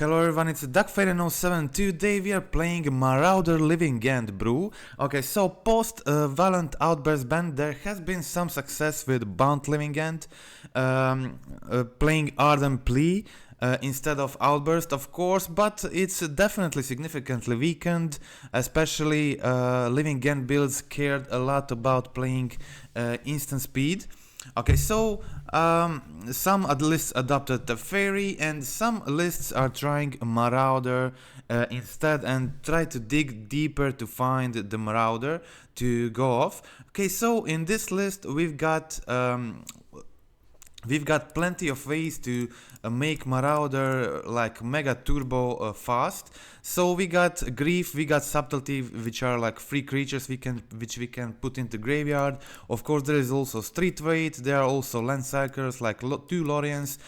Hello everyone, it's DuckFairy07. Today we are playing Marauder Living End BREW. Okay, so post Violent Outburst ban, there has been some success with Bound Living End, playing Ardent Plea instead of Outburst, of course, but it's definitely significantly weakened, especially Living End builds cared a lot about playing instant speed. Okay, so some lists adopted the Faerie and some lists are trying Marauder instead and try to dig deeper to find the Marauder to go off. Okay, so in this list we've got plenty of ways to make Marauder like mega turbo fast. So we got Grief, we got Subtlety, which are like free creatures which we can put into graveyard. Of course there is also Street Wraith, there are also land cycles like 2 Lóriens,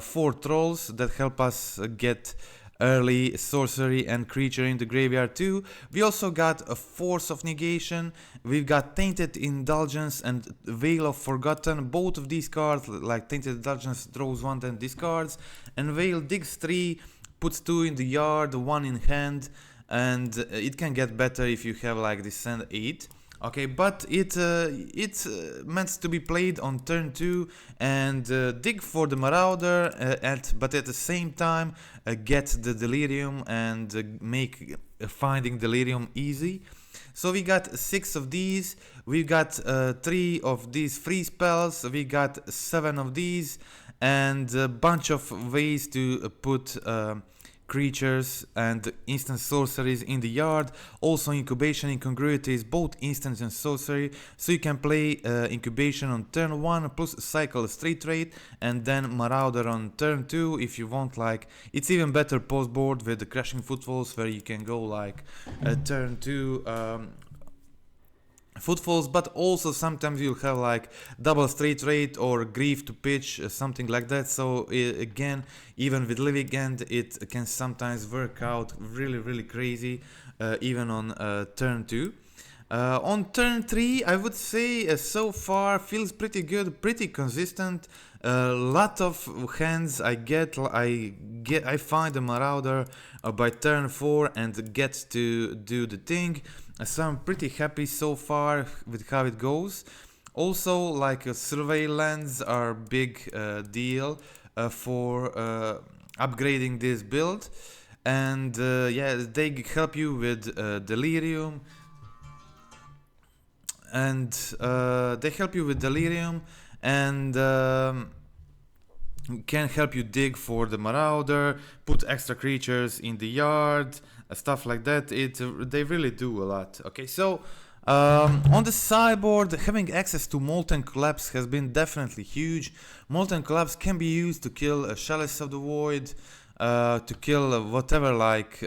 4 Trolls that help us get early sorcery and creature in the graveyard too. We also got a Force of Negation, we've got Tainted Indulgence and Wail of Forgotten. Both of these cards, like Tainted Indulgence draws 1 and discards, and Wail digs 3, puts 2 in the yard, 1 in hand, and it can get better if you have like this send 8. Okay, but it's meant to be played on turn 2 and dig for the Marauder, but at the same time get the delirium and make finding delirium easy. So we got 6 of these, we got 3 of these free spells, we got 7 of these, and a bunch of ways to put creatures and instant sorceries in the yard. Also Incubation, Incongruity is both instant and sorcery, so you can play Incubation on turn 1 plus cycle Street Wraith and then Marauder on turn 2 if you want. Like, it's even better post board with the Crashing Footfalls where you can go like turn 2 Footfalls, but also sometimes you'll have like double Street Wraith or Grief to pitch, something like that. So again, even with Living End, it can sometimes work out really crazy, even on turn 2. On turn 3, I would say so far feels pretty good, pretty consistent. A lot of hands I find a Marauder by turn 4 and get to do the thing. So I'm pretty happy so far with how it goes. Also, like surveil lands are big deal for upgrading this build, and yeah, they help you with delirium, and can help you dig for the Marauder, put extra creatures in the yard, stuff like that. They really do a lot. Okay, so on the sideboard, having access to Molten Collapse has been definitely huge. Molten Collapse can be used to kill Chalice of the Void, to kill whatever, like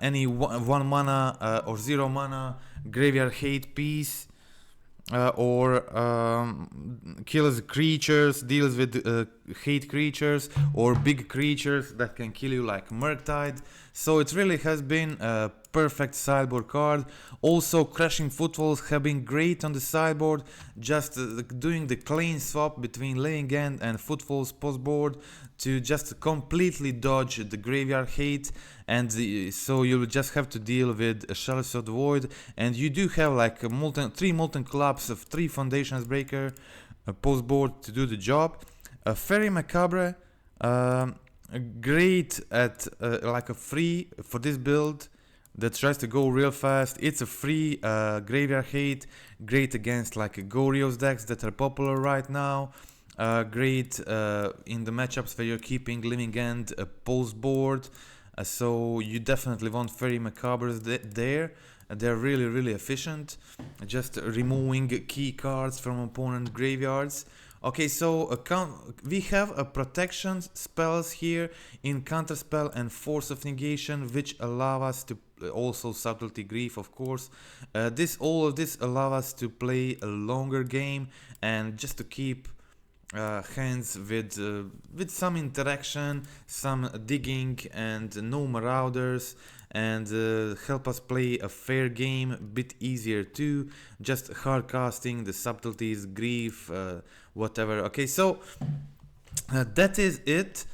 any 1 mana or 0 mana graveyard hate piece. Or kills creatures, deals with hate creatures or big creatures that can kill you like Murktide. So it really has been a perfect sideboard card. Also Crashing Footfalls have been great on the sideboard, just doing the clean swap between Living End and Footfalls post board to just completely dodge the graveyard hate, and so you'll just have to deal with a Chalice of the Void, and you do have like a 3 Molten Collapse of 3 Foundations Breaker post board to do the job. Faerie Macabre, great at like a free for this build that tries to go real fast. It's a free graveyard hate, great against like Goryo's decks that are popular right now. Great in the matchups where you're keeping Living End post board, so you definitely want Faerie Macabres there. They're really efficient, just removing key cards from opponent graveyards. Okay, so we have a protection spells here in Counterspell and Force of Negation, which allow us to also Subtlety, Grief, of course. All of this allow us to play a longer game and just to keep hands with some interaction, some digging, and no Marauders, and help us play a fair game a bit easier too. Just hard casting the Subtleties, Grief, whatever. Okay, so that is it.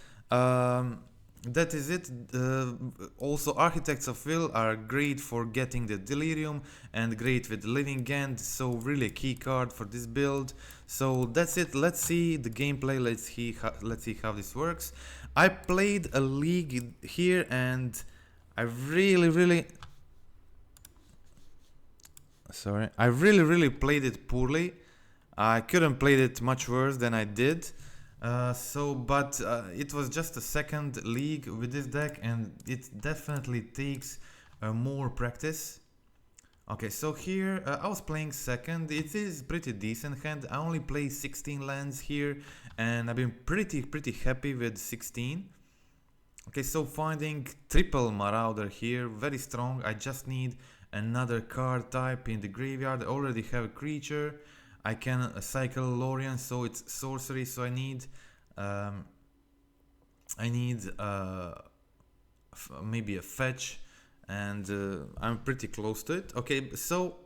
that is it. Also, Architects of Will are great for getting the delirium and great with Living End, so really a key card for this build. So that's it. Let's see the gameplay. Let's see how this works. I played a league here and I really played it poorly. I couldn't play it much worse than I did. But it was just a second league with this deck, and it definitely takes more practice. Okay, so here I was playing second. It is pretty decent hand. I only play 16 lands here, and I've been pretty happy with 16. Okay, so finding triple Marauder here, very strong. I just need another card type in the graveyard. I already have a creature. I can cycle Lórien, so it's sorcery. So I need maybe a fetch, and I'm pretty close to it. Okay, so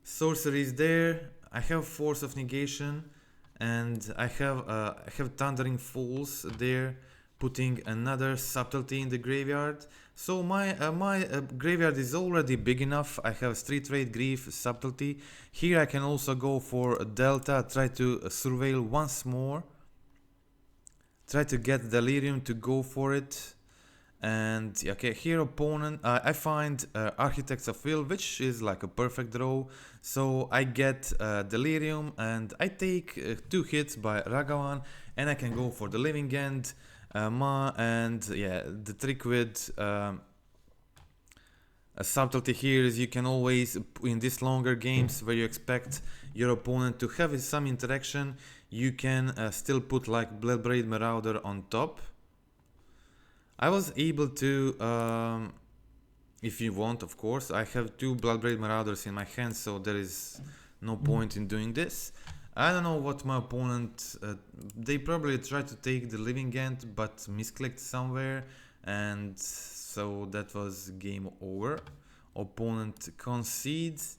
sorcery is there. I have Force of Negation, and I have Thundering Falls there, putting another Subtlety in the graveyard. So my graveyard is already big enough. I have Street Wraith, Grief, Subtlety. Here I can also go for a Delta, try to surveil once more. Try to get Delirium to go for it. And okay, here opponent, I find Architects of Will, which is like a perfect draw. So I get Delirium, and I take 2 hits by Ragavan, and I can go for the Living End. And yeah, the trick with a Subtlety here is you can always, in these longer games where you expect your opponent to have some interaction, you can still put like Bloodbraid Marauder on top. I was able to, if you want, of course, I have 2 Bloodbraid Marauders in my hand, so there is no point in doing this. I don't know what my opponent, they probably tried to take the Living End but misclicked somewhere, and so that was game over. Opponent concedes.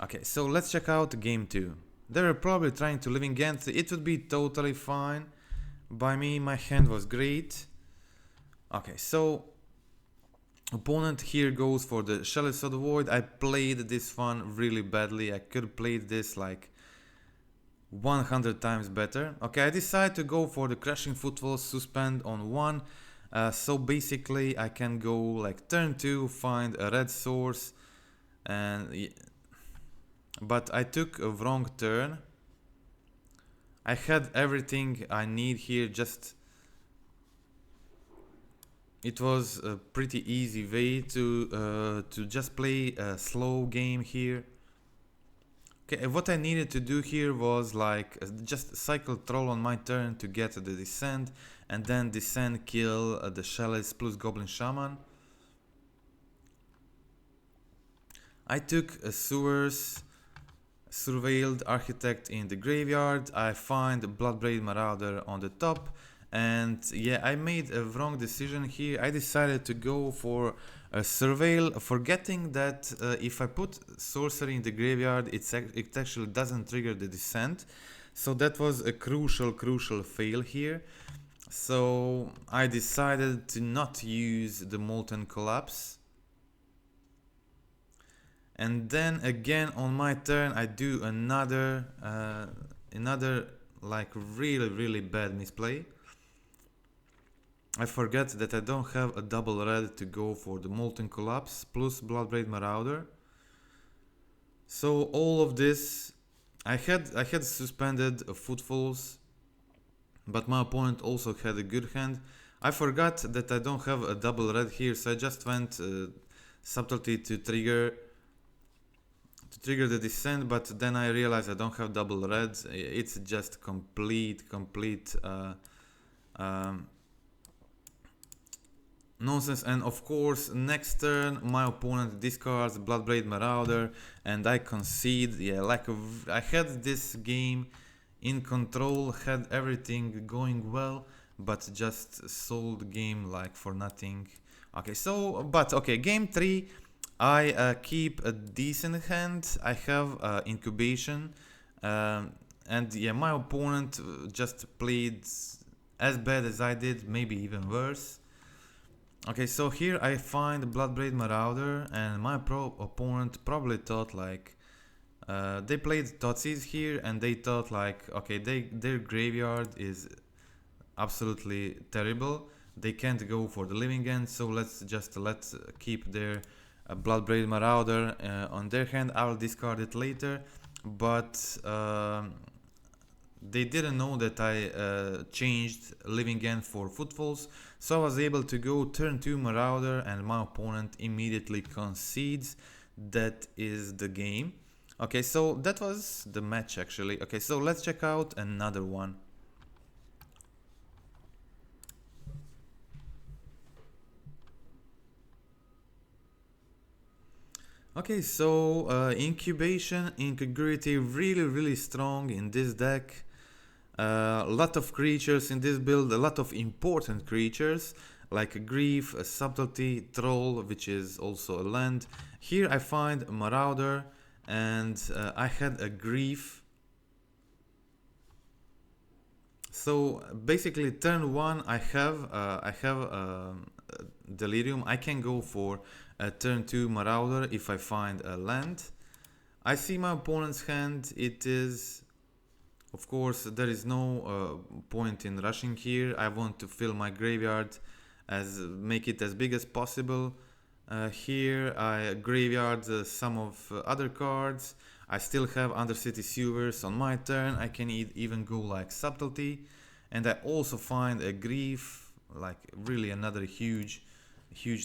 Okay, so let's check out game 2. They were probably trying to Living End. It would be totally fine by me. My hand was great. Okay, so opponent here goes for the Chalice of the Void. I played this one really badly. I could have played this like 100 times better. Okay, I decide to go for the Crashing Footfalls, suspend on 1. So basically I can go like turn 2, find a red source, and but I took a wrong turn. I had everything I need here, just it was a pretty easy way to just play a slow game here. Okay, what I needed to do here was like just cycle Troll on my turn to get the Descent, and then Descent kill the Chalice plus Goblin Shaman. I took a Sewers, surveilled Architect in the graveyard. I find Bloodbraid Marauder on the top, and yeah, I made a wrong decision here. I decided to go for a surveil, forgetting that if I put sorcery in the graveyard, it actually doesn't trigger the Descent. So that was a crucial fail here. So I decided to not use the Molten Collapse. And then again on my turn I do another like really bad misplay. I forget that I don't have a double red to go for the Molten Collapse plus Bloodbraid Marauder. So all of this, I had suspended Footfalls, but my opponent also had a good hand. I forgot that I don't have a double red here, so I just went Subtlety to trigger the Descent, but then I realized I don't have double reds. It's just complete nonsense. And of course next turn my opponent discards Bloodbraid Marauder and I concede. Yeah, like I had this game in control, had everything going well, but just sold game like for nothing. Okay, so but okay, game 3 I keep a decent hand. I have Incubation, and yeah, my opponent just played as bad as I did, maybe even worse. Okay, so here I find Bloodbraid Marauder, and my opponent probably thought like, they played Thoughtseize here, and they thought like, okay, their graveyard is absolutely terrible. They can't go for the Living End, so let's keep their Bloodbraid Marauder on their hand. I'll discard it later, but they didn't know that I changed Living End for Footfalls, so I was able to go turn 2 Marauder, and my opponent immediately concedes. That is the game. Okay, so that was the match actually. Okay, so let's check out another one. Okay, so Incubation, Incongruity, really strong in this deck. A lot of creatures in this build, a lot of important creatures like a Grief, a Subtlety, Troll, which is also a land. Here I find a Marauder, and I had a Grief. So basically turn 1 I have delirium. I can go for a turn 2 Marauder if I find a land. I see my opponent's hand. It is, of course, there is no point in rushing here. I want to fill my graveyard, make it as big as possible. Here I graveyard some of other cards. I still have Undercity Sewers on my turn. I can even go like Subtlety, and I also find a Grief, like really another huge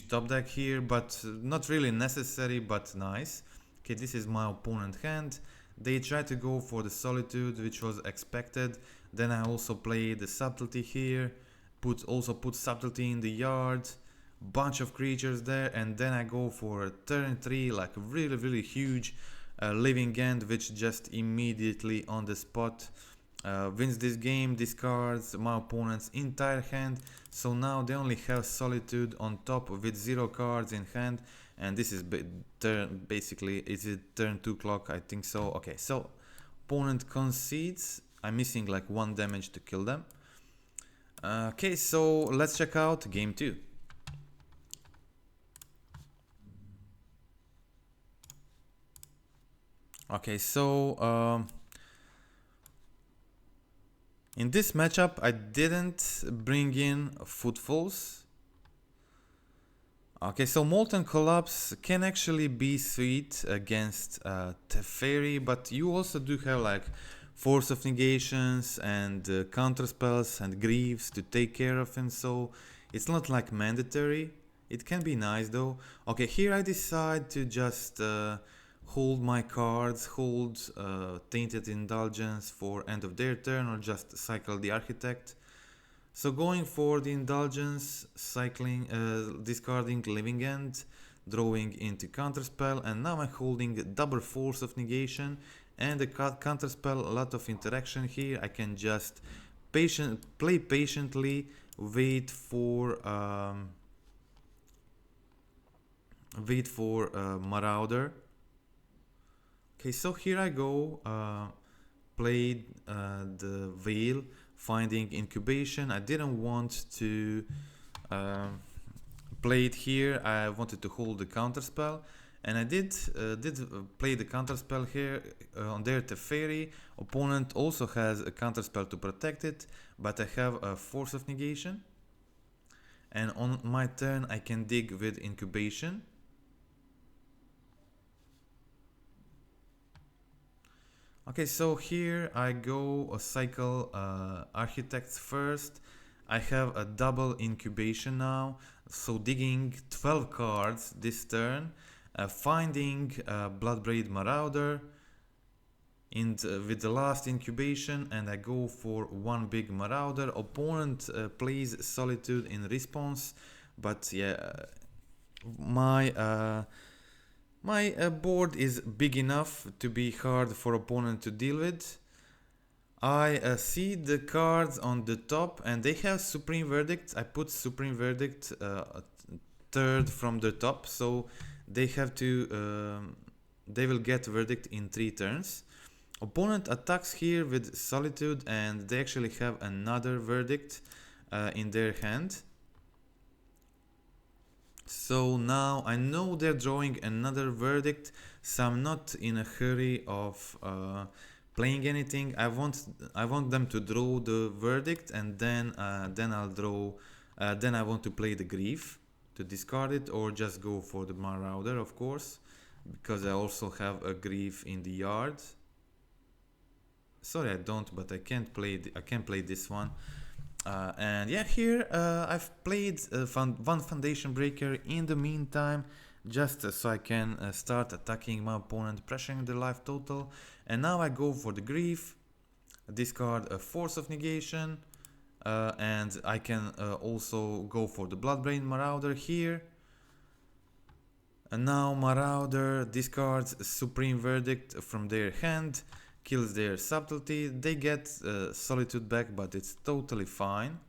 top deck here, but not really necessary, but nice. Okay, this is my opponent hand. They tried to go for the Solitude, which was expected. Then I also played the Subtlety here, also put Subtlety in the yard, bunch of creatures there, and then I go for a turn 3, like really huge Living End, which just immediately on the spot wins this game, discards my opponent's entire hand. So now they only have Solitude on top with 0 cards in hand, and this is basically, is it turn 2 clock? I think so. Okay, so opponent concedes. I'm missing like 1 damage to kill them. Okay, so let's check out game 2. Okay, so in this matchup I didn't bring in Footfalls. Okay, so Molten Collapse can actually be sweet against Teferi, but you also do have like Force of Negations and Counterspells and Greaves to take care of him, so it's not like mandatory. It can be nice though. Okay, here I decide to just hold my cards, hold Tainted Indulgence for end of their turn, or just cycle the Architect. So going for the Indulgence, cycling, discarding Living End, drawing into Counterspell, and now I'm holding double Force of Negation and the Counterspell. A lot of interaction here. I can just play patiently, wait for Marauder. Okay, so here I go, played the Wail, finding Incubation. I didn't want to play it here. I wanted to hold the Counterspell, and I did play the Counterspell here on their Teferi. Opponent also has a Counterspell to protect it, but I have a Force of Negation, and on my turn I can dig with Incubation. Okay, so here I go cycle Architects first. I have a double Incubation now, so digging 12 cards this turn, finding Bloodbraid Marauder with the last Incubation, and I go for 1 big Marauder. Opponent plays Solitude in response, but yeah, my board is big enough to be hard for opponent to deal with. I see the cards on the top, and they have Supreme Verdict. I put Supreme Verdict third from the top, so they have to they will get Verdict in 3 turns. Opponent attacks here with Solitude, and they actually have another Verdict. in their hand. So now I know they're drawing another verdict, so I'm not in a hurry of playing anything. I want them to draw the verdict, and then I'll draw. Then I want to play the grief to discard it, or just go for the Marauder, of course, because I also have a grief in the yard. Sorry, I don't, but I can't play this one. And yeah, here I've played one Foundation Breaker in the meantime, just so I can start attacking my opponent, pressuring the life total. And now I go for the grief, discard a Force of Negation, and I can also go for the Bloodbraid Marauder here. And now Marauder discards Supreme Verdict from their hand, kills their Subtlety. They get Solitude back, but it's totally fine.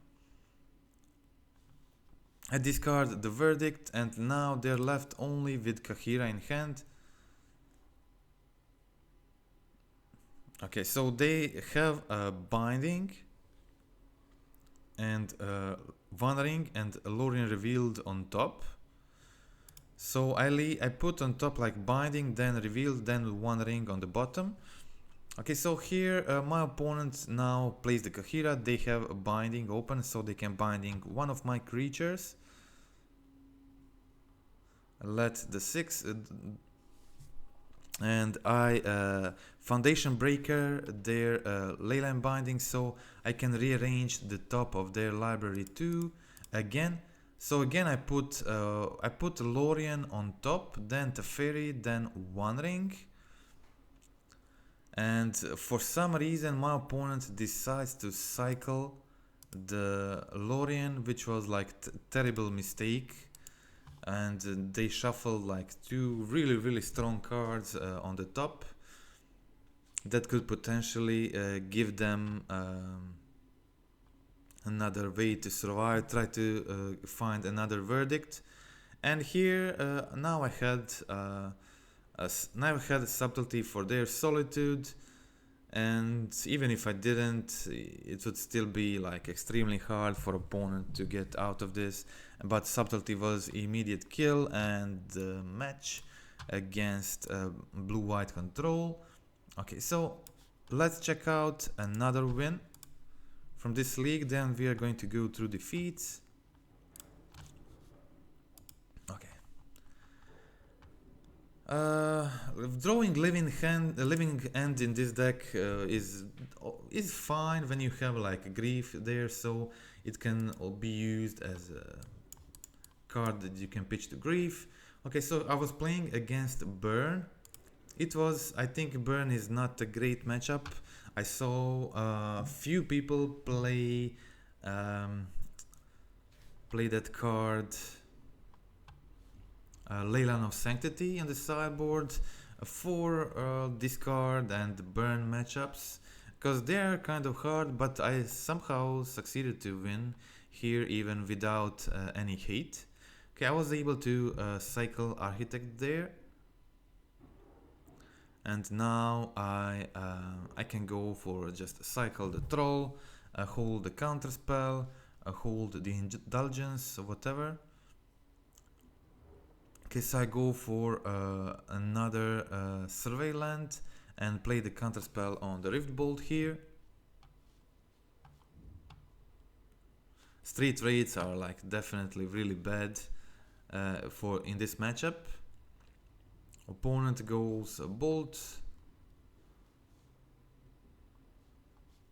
I discard the Verdict, and now they're left only with Kahira in hand. Okay, so they have a Binding and Wandering and Lórien Revealed on top. So I put on top like Binding, then Revealed, then Wandering on the bottom. Okay, so here my opponent now plays the Kahira. They have a Binding open, so they can Binding one of my creatures. Let the 6 and I Foundation Breaker their Leyline Binding, so I can rearrange the top of their library too again. So again I put Lórien on top, then Teferi, then Wandering. And for some reason my opponent decides to cycle the Lórien, which was like terrible mistake, and they shuffle like two really strong cards on the top that could potentially give them another way to survive, try to find another verdict. And here now I had Subtlety for their Solitude, and even if I didn't, it would still be like extremely hard for opponent to get out of this. But Subtlety was immediate kill and match against blue-white control. Okay, so let's check out another win from this league. Then we are going to go through defeats. Drawing Living End in this deck is fine when you have like Grief there, so it can be used as a card that you can pitch to Grief. Okay, so I was playing against Burn. I think Burn is not a great matchup. I saw a few people play that card. Leyline of Sanctity on the sideboard for discard and burn matchups, because they're kind of hard, but I somehow succeeded to win here even without any hate. Okay, I was able to cycle Architect there, and now I can go for just cycle the Troll, hold the Counterspell, hold the Indulgence, whatever. Okay, so I go for another Survey land and play the Counterspell on the Riftbolt here. Street Wraiths are like definitely really bad in this matchup. Opponent goes Bolt.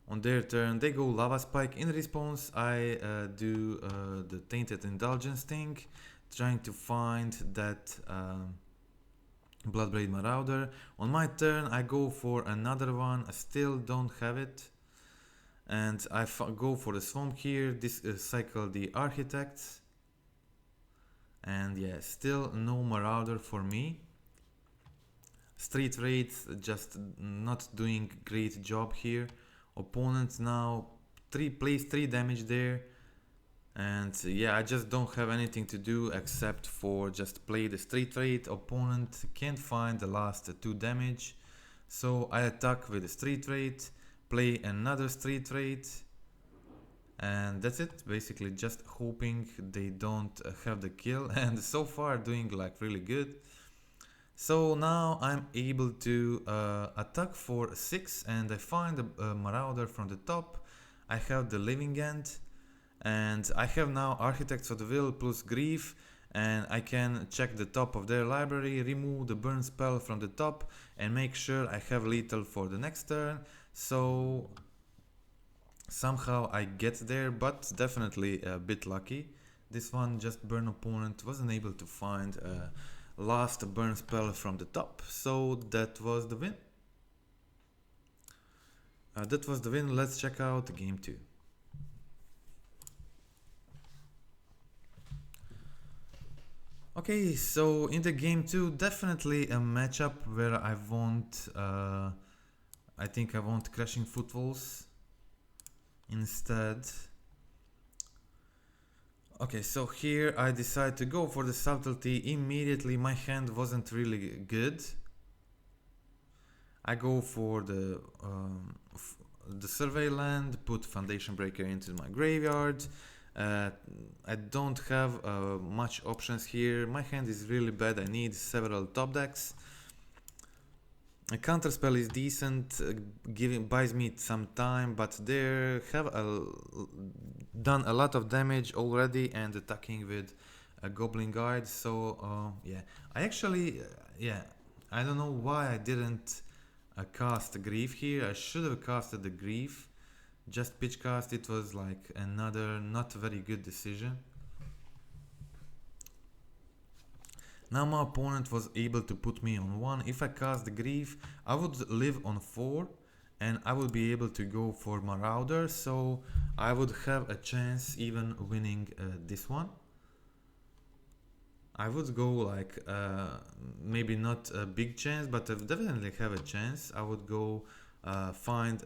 On their turn they go Lava Spike. In response I do the Tainted Indulgence thing, trying to find that Bloodbraid Marauder. On my turn I go for another one. I still don't have it, and I go for the Swamp here. This cycle the Architect, and yeah, still no Marauder for me. Street Wraith just not doing great job here. Opponent now plays 3 damage there. And yeah, I just don't have anything to do except for just play the Street Wraith. Opponent can't find the last 2 damage, so I attack with the Street Wraith, play another Street Wraith, and that's it. Basically just hoping they don't have the kill, and so far doing like really good. So now I'm able to attack for 6, and I find a Marauder from the top. I have the Living End, and I have now Architects of the Will plus Grief, and I can check the top of their library, remove the burn spell from the top, and make sure I have lethal for the next turn. So somehow I get there, but definitely a bit lucky. This one, just burn opponent, wasn't able to find last burn spell from the top, so that was the win. Let's check out game 2. Okay, so in the game 2, definitely a matchup where I want I think I want Crashing Footfalls instead. Okay, so here I decide to go for the Subtlety. Immediately my hand wasn't really good. I go for the survey land, put Foundation Breaker into my graveyard. I don't have much options here. My hand is really bad. I need several top decks. A Counterspell is decent, buys me some time, but they have done a lot of damage already and attacking with a Goblin Guide. So yeah, I actually I don't know why I didn't cast Grief here. I should have casted the Grief. Just pitch cast, it was like another not very good decision. Now my opponent was able to put me on 1. If I cast the Grief, I would live on 4 and I would be able to go for Marauder, so I would have a chance even winning this one. I would go like maybe not a big chance, but I definitely have a chance. I would go find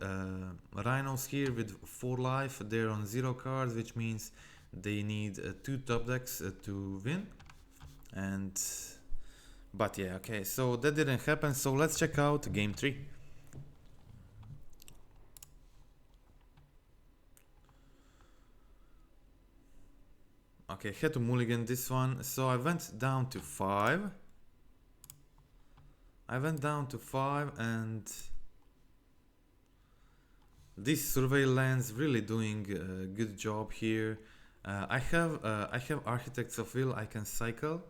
Rhinos here with 4 life. They're on 0 cards, which means they need 2 top decks to win. And but yeah, okay, so that didn't happen. So let's check out game 3. Okay, had to mulligan this one, so I went down to 5. And this survey lands really doing a good job here. I have Architects of Will I can cycle,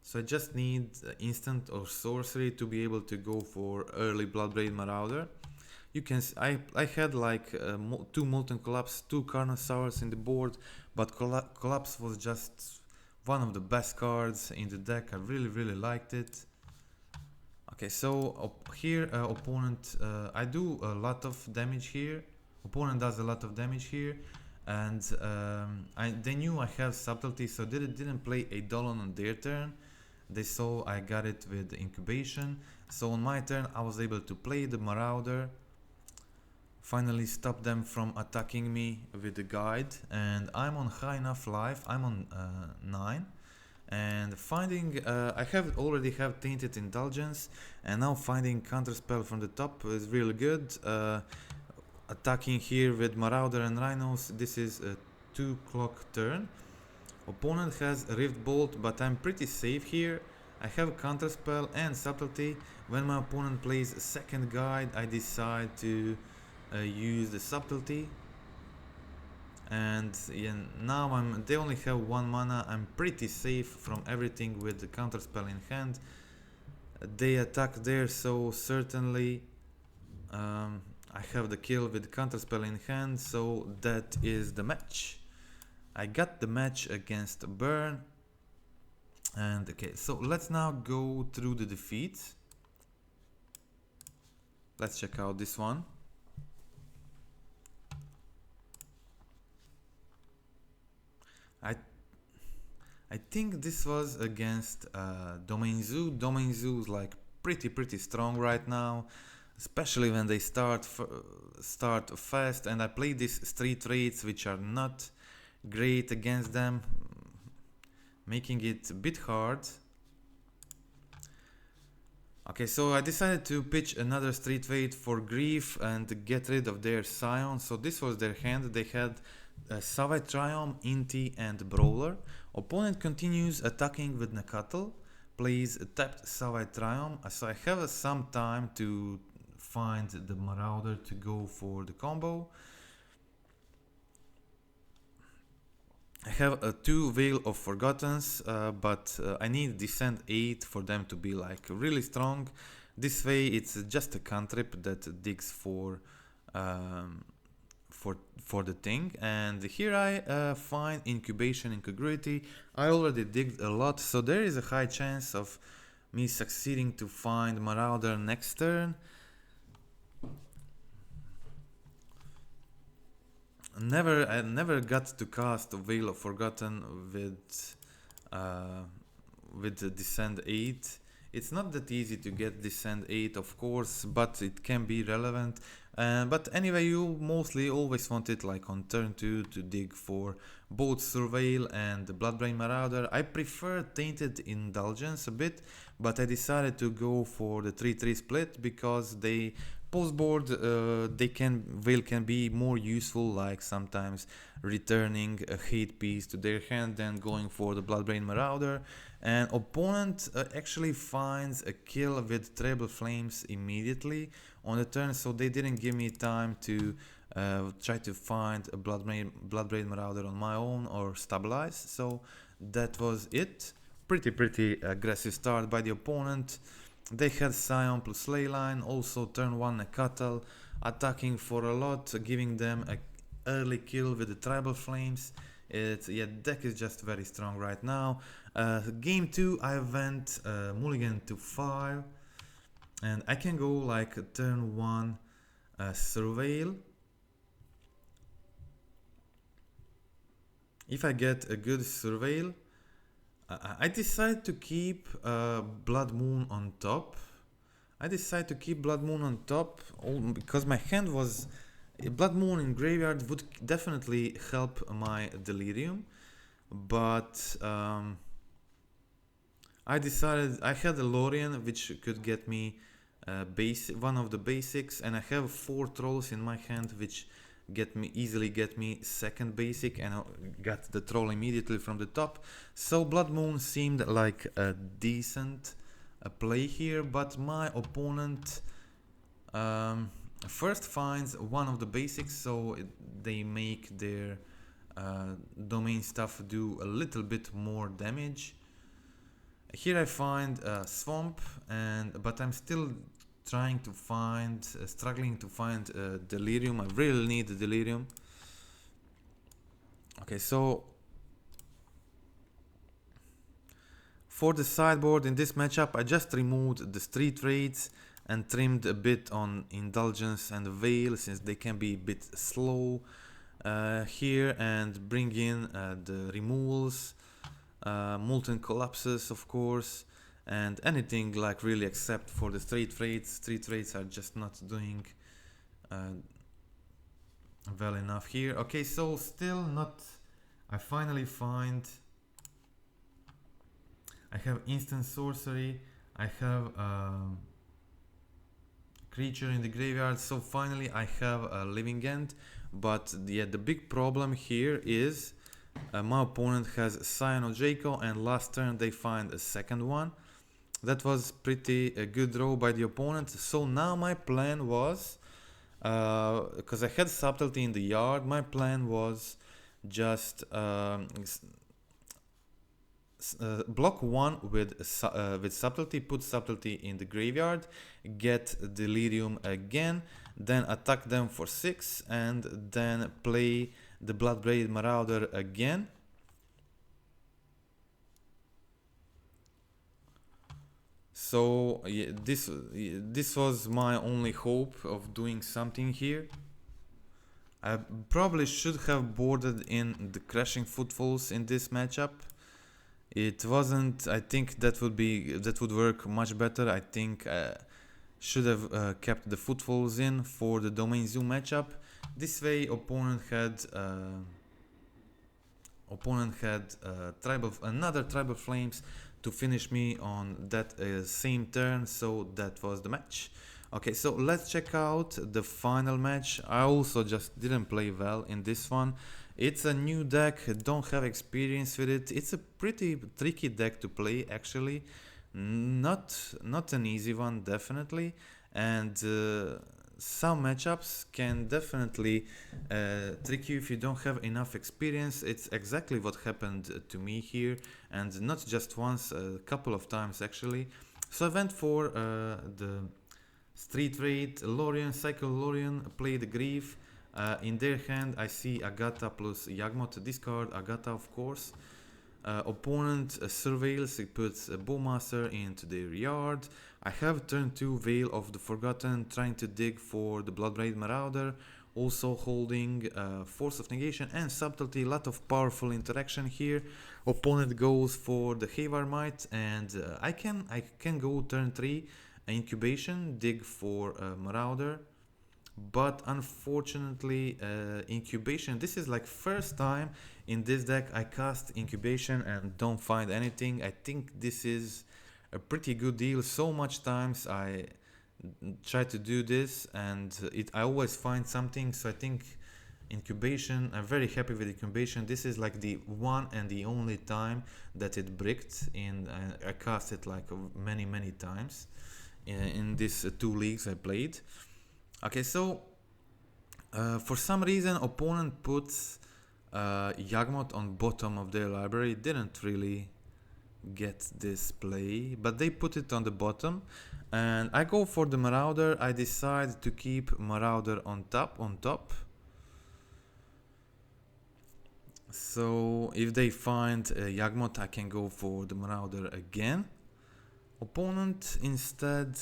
so I just need instant or sorcery to be able to go for early Bloodbraid Marauder. You can I had like 2 Molten Collapse, 2 Carnosaurs in the board, but Collapse was just one of the best cards in the deck. I really liked it. Okay, so here opponent, I do a lot of damage here. Opponent does a lot of damage here, and they knew I have Subtlety, so they didn't play Eidolon on their turn. They saw I got it with Incubation, so on my turn I was able to play the Marauder, finally stop them from attacking me with the guide, and I'm on high enough life. I'm on 9, and finding I already have Tainted Indulgence, and now finding Counterspell from the top is really good. Attacking here with Marauder and Rhinos, this is a 2 clock turn. Opponent has Rift Bolt, but I'm pretty safe here. I have Counterspell and Subtlety. When my opponent plays a second guide, I decide to use the Subtlety. And yeah, now they only have 1 mana. I'm pretty safe from everything with the Counterspell in hand. They attack there, so certainly I have the kill with Counterspell in hand, so that is the match. I got the match against Burn. And okay, so let's now go through the defeats. Let's check out this one. I think this was against Domain Zoo. Domain Zoo is like pretty strong right now, especially when they start fast. And I play these Street Wraiths, which are not great against them, making it a bit hard. Okay, so I decided to pitch another Street Wraith for Grief and get rid of their Scion. So this was their hand. They had Savage Triumph, Inti and Brawler. Opponent continues attacking with Nakatl. Plays a tapped Savage Triumph. So I have some time to find the Marauder to go for the combo. I have 2 Wail of Forgottens, but I need Descent 8 for them to be like really strong. This way it's just a cantrip that digs for the thing. And here I find Incubation, Incongruity. I already digged a lot, so there is a high chance of me succeeding to find Marauder next turn. I never got to cast Wail of Forgotten with the Descent 8. It's not that easy to get Descent 8, of course, but it can be relevant. But anyway, you mostly always want it like on turn 2 to dig for both Surveil and the Bloodbraid Marauder. I prefer Tainted Indulgence a bit, but I decided to go for the 3-3 split because they post-board Wail can be more useful, like sometimes returning a hate piece to their hand than going for the Bloodbraid Marauder. And opponent actually finds a kill with Treble Flames immediately on the turn, so they didn't give me time to try to find a Bloodbraid Marauder on my own or stabilize. So that was it. Pretty aggressive start by the opponent. They had Scion plus Leyline, also turn 1 a Cuttle, attacking for a lot, giving them an early kill with the Tribal Flames. Deck is just very strong right now. Game 2 I went mulligan to 5, and I can go like turn 1 Surveil. If I get a good Surveil, I decide to keep Blood Moon on top. Because my hand was... Blood Moon in graveyard would definitely help my delirium. But I decided... I had a Lórien which could get me one of the basics. And I have 4 trolls in my hand which easily get me second basic, and I got the troll immediately from the top. So Blood Moon seemed like a decent play here, but my opponent first finds one of the basics, so they make their domain stuff do a little bit more damage. Here I find a Swamp, but I'm still struggling to find delirium. I really need the delirium. Okay, so for the sideboard in this matchup, I just removed the Street Wraiths and trimmed a bit on Indulgence and Wail, since they can be a bit slow here, and bring in the removals, Molten Collapses, of course, and anything like really except for the Street Wraiths. Street Wraiths are just not doing well enough here. Okay, so still not... I finally find... I have instant sorcery, I have creature in the graveyard, so finally I have a Living End. But the big problem here is my opponent has Scion of Jaco, and last turn they find a second one. That was pretty a good draw by the opponent. So now my plan was, because I had Subtlety in the yard, my plan was just block 1 with Subtlety, put Subtlety in the graveyard, get Delirium again, then attack them for 6, and then play the Bloodbraid Marauder again. So yeah, this was my only hope of doing something here. I probably should have boarded in the Crashing Footfalls in this matchup. It wasn't. I think that would work much better. I think I should have kept the Footfalls in for the Domain Zoo matchup. This way, opponent had Opponent had another Tribal Flames to finish me on that same turn, so that was the match. Okay, so let's check out the final match. I also just didn't play well in this one. It's a new deck, don't have experience with it. It's a pretty tricky deck to play actually. Not an easy one, definitely. And some matchups can definitely trick you if you don't have enough experience. It's exactly what happened to me here, and not just once, a couple of times actually. So I went for the Street Wraith, Lórien, Cycle Lórien, play the Grief. In their hand I see Agatha plus Yawgmoth, discard Agatha of course. Opponent surveils, he puts a Bowmaster into their yard. I have turn 2 Wail of the Forgotten, trying to dig for the Bloodbraid Marauder, also holding Force of Negation and Subtlety, lot of powerful interaction here. Opponent goes for the Havar Might, and I can go turn 3 Incubation, dig for Marauder. But unfortunately Incubation, this is like first time in this deck I cast Incubation and don't find anything. I think this is a pretty good deal. So much times I try to do this and I always find something, so I think Incubation, I'm very happy with Incubation. This is like the one and the only time that it bricked in. I cast it like many times in these 2 leagues I played. Okay, so for some reason opponent puts Yawgmoth on bottom of their library. Didn't really get this play, but they put it on the bottom, and I go for the Marauder. I decide to keep Marauder on top. So if they find Yawgmoth, I can go for the Marauder again. Opponent instead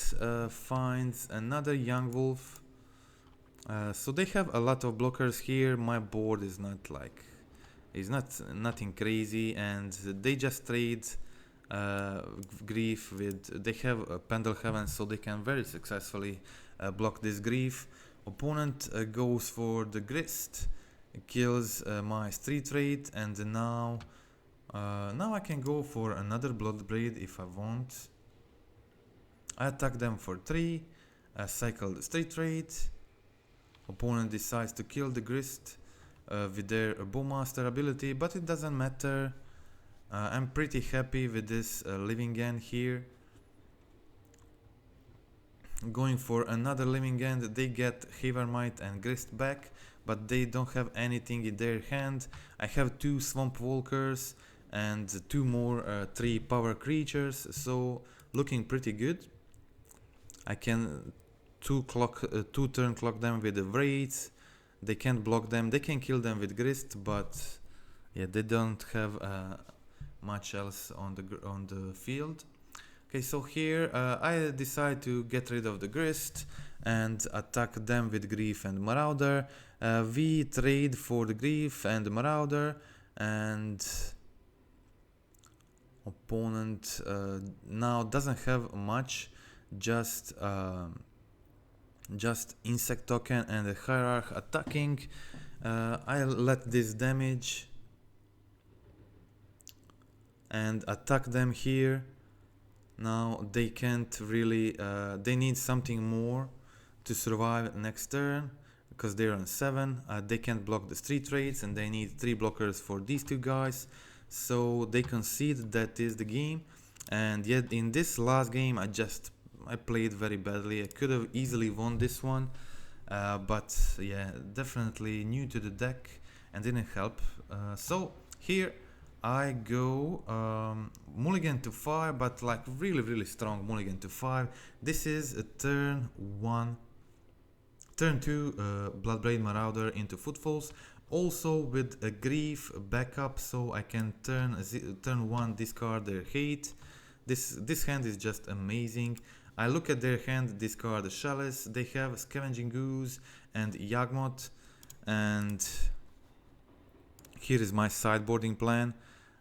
finds another Young Wolf. So they have a lot of blockers here. My board is not like, nothing crazy, and they just trade Grief with, they have a Pendle Heaven, so they can very successfully block this Grief. Opponent goes for the Grist, kills my Street Wraith, and now I can go for another Bloodbraid if I want. I attack them for 3, cycle the Street Wraith. Opponent decides to kill the Grist with their Bowmaster ability, but it doesn't matter. I'm pretty happy with this Living End here. Going for another Living End, they get Havar Might and Grist back, but they don't have anything in their hand. I have 2 Swamp Walkers and 2 more 3 power creatures, so looking pretty good. I can 2 turn clock them with the Wraiths. They can't block them. They can kill them with Grist, but yeah, they don't have much else on the field. Okay, so here I decide to get rid of the Grist and attack them with Grief and Marauder. We trade for the Grief and the Marauder, and opponent now doesn't have much, just Insect Token and the Hierarch attacking. I let this damage and attack them here. Now they can't really, they need something more to survive next turn because they're on 7. They can't block the Street Wraiths, and they need 3 blockers for these 2 guys, so they concede. That is the game. And yet in this last game I played very badly. I could have easily won this one, but yeah, definitely new to the deck and didn't help. So here I go mulligan to 5, but like really strong mulligan to 5. This is a turn 2 Bloodbraid Marauder into Footfalls, also with a Grief backup, so I can turn 1 discard their hate. This hand is just amazing. I look at their hand, discard the Chalice. They have Scavenging Ooze and Yawgmoth, and here is my sideboarding plan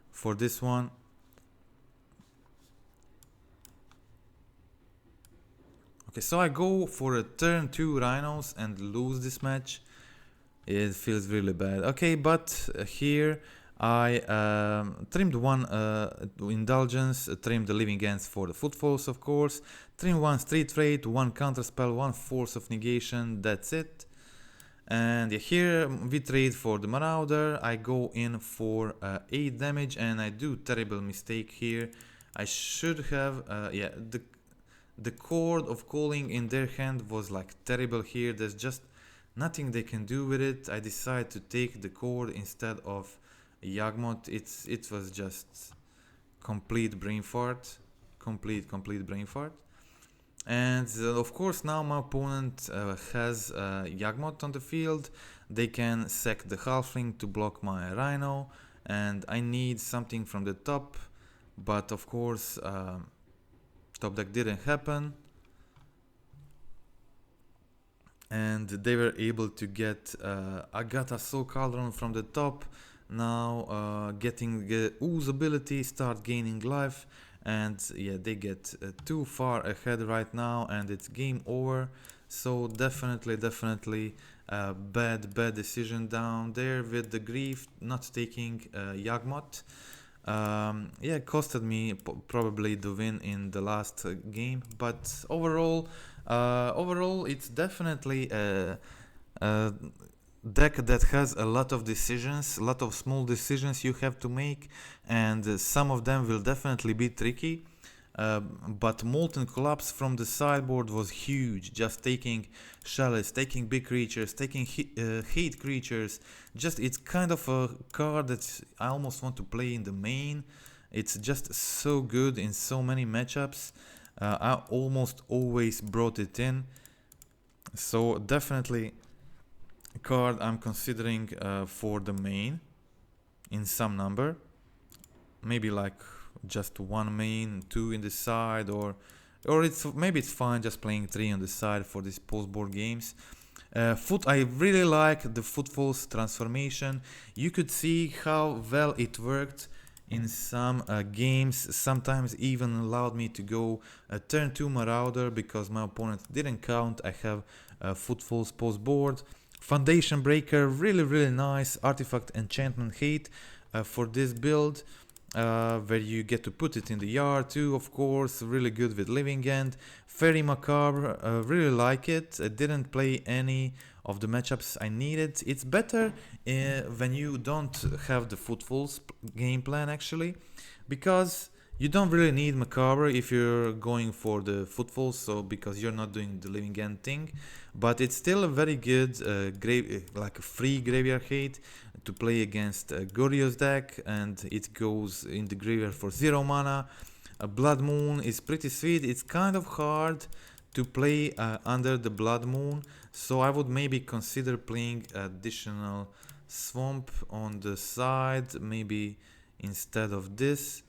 for this one. Okay, so I go for a turn 2 Rhinos and lose this match. It feels really bad. Okay, but here I trimmed one Indulgence, trimmed the Living Ends for the Footfalls, of course, trimmed one Street Wraith, one Counterspell, one Force of Negation, that's it. And yeah, here we trade for the Marauder. I go in for 8 damage and I do terrible mistake here. I should have, yeah, the Chord of Calling in their hand was like terrible here. There's just nothing they can do with it. I decide to take the Chord instead of Yawgmoth. It was just complete brain fart. Complete brain fart. And of course now my opponent has Yawgmoth on the field. They can sack the Halfling to block my Rhino, and I need something from the top, but of course top deck didn't happen, and they were able to get Agatha Soul Cauldron from the top. Now getting the Ooze ability, start gaining life. And yeah, they get too far ahead right now and it's game over. So definitely bad decision down there with the Grief not taking Yawgmoth. Yeah, costed me probably the win in the last game, but overall it's definitely a deck that has a lot of decisions, a lot of small decisions you have to make, and some of them will definitely be tricky. But Molten Collapse from the sideboard was huge, just taking Chalice, taking big creatures, taking hate creatures. Just it's kind of a card that I almost want to play in the main. It's just so good in so many matchups. I almost always brought it in. So definitely card I'm considering for the main in some number, maybe like just one main, 2 in the side, or maybe it's fine just playing 3 on the side for these post-board games. I really like the Footfalls transformation. You could see how well it worked in some games, sometimes even allowed me to go turn 2 Marauder because my opponent didn't count. I have Footfalls post-board. Foundation Breaker, really nice artifact enchantment hate for this build, where you get to put it in the yard too, of course, really good with Living End. Faerie Macabre, really like it. I didn't play any of the matchups I needed. It's better when you don't have the Footfalls game plan actually, because you don't really need Macabre if you're going for the Footfalls, so because you're not doing the Living End thing. But it's still a very good like a free graveyard hate to play against Goryo's deck, and it goes in the graveyard for 0 mana. Blood Moon is pretty sweet. It's kind of hard to play under the Blood Moon, so I would maybe consider playing additional Swamp on the side, maybe instead of this.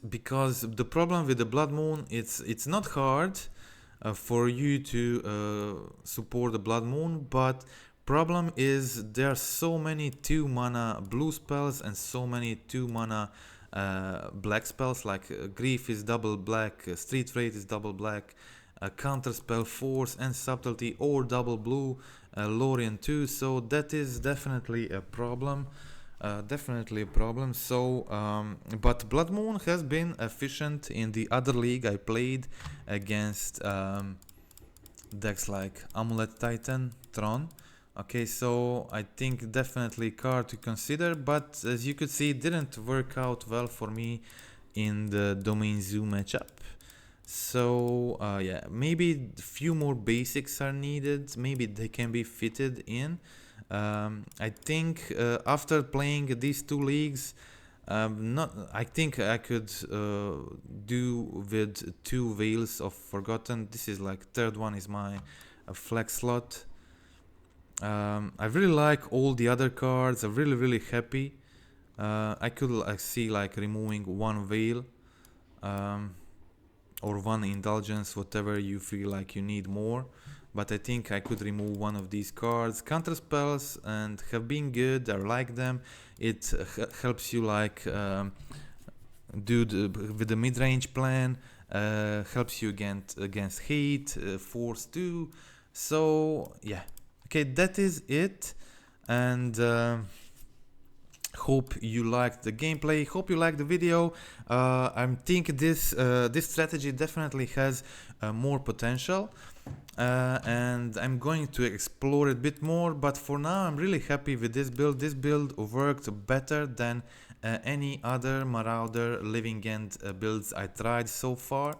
Because the problem with the Blood Moon, it's not hard for you to support the Blood Moon, but problem is there are so many 2 mana blue spells and so many 2 mana black spells, like Grief is double black, Street Wraith is double black, Counterspell, Force and Subtlety or double blue, Lórien too, so that is definitely a problem. So but Blood Moon has been efficient in the other league I played against decks like Amulet Titan, Tron. Okay, so I think definitely card to consider, but as you could see, it didn't work out well for me in the Domain Zoo matchup. So yeah, maybe a few more basics are needed, maybe they can be fitted in. I think after playing these 2 leagues, I think I could do with 2 Veils of Forgotten. This is like 3rd one is my flex slot. I really like all the other cards. I'm really happy. I could see like removing 1 Wail or 1 Indulgence, whatever you feel like you need more. But I think I could remove one of these cards. Counterspells and have been good. I like them. It helps you like do with the mid-range plan. Helps you against hate, force too. So yeah, okay, that is it. And hope you liked the gameplay, hope you liked the video. I think this strategy definitely has more potential, and I'm going to explore it a bit more, but for now I'm really happy with this build. This build worked better than any other Marauder Living End builds I tried so far.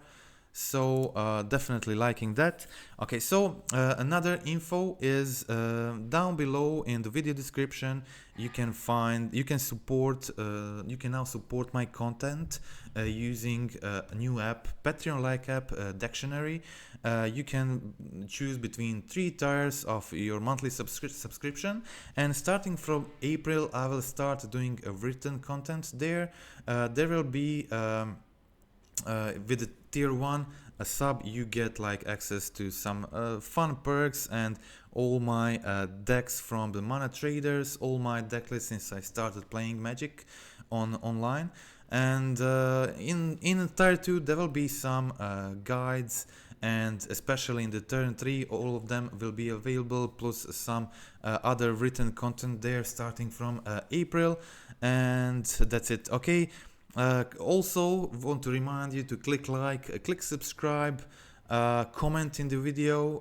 So definitely liking that. Okay, so another info is down below in the video description. You can now support my content using a new app, Patreon-like app, Dictionary. You can choose between 3 tiers of your monthly subscription, and starting from April I will start doing written content there. There will be with the tier 1 a sub, you get like access to some fun perks and all my decks from the mana traders, all my deck lists since I started playing Magic online. And in tier 2 there will be some guides, and especially in the turn 3 all of them will be available, plus some other written content there starting from April. And that's it. Okay. Also want to remind you to click like, click subscribe, comment in the video.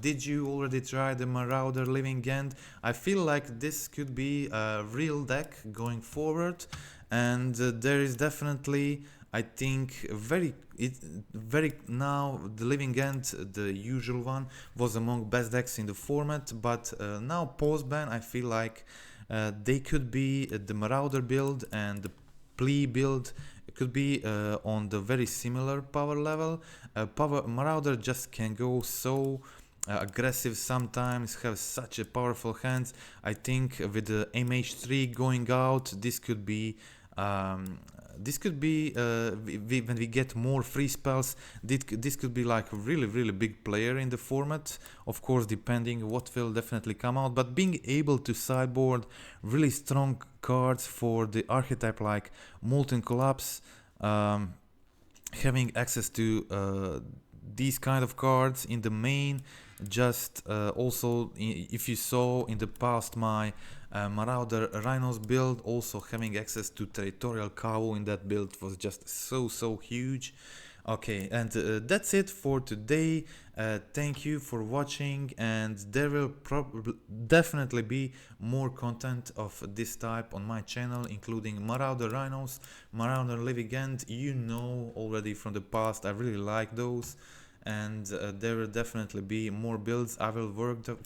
Did you already try the Marauder Living End? I feel like this could be a real deck going forward, and there is definitely, I think, very now the Living End, the usual one, was among best decks in the format, but now post ban I feel like they could be the Marauder build and the plea build could be on the very similar power level. Marauder just can go so aggressive sometimes, have such a powerful hands. I think with the MH3 going out, this could be when we get more free spells, this could be like a really big player in the format, of course depending what will definitely come out. But being able to sideboard really strong cards for the archetype like Molten Collapse, having access to these kind of cards in the main, just also if you saw in the past my Marauder Rhinos build, also having access to Territorial Cow in that build was just so huge. Okay, and that's it for today. Thank you for watching, and there will definitely be more content of this type on my channel, including Marauder Rhinos, Marauder Living End. You know already from the past I really like those, and there will definitely be more builds. I will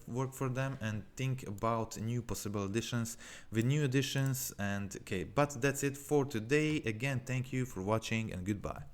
work for them and think about new possible additions with new additions. And okay, but that's it for today. Again, thank you for watching and goodbye.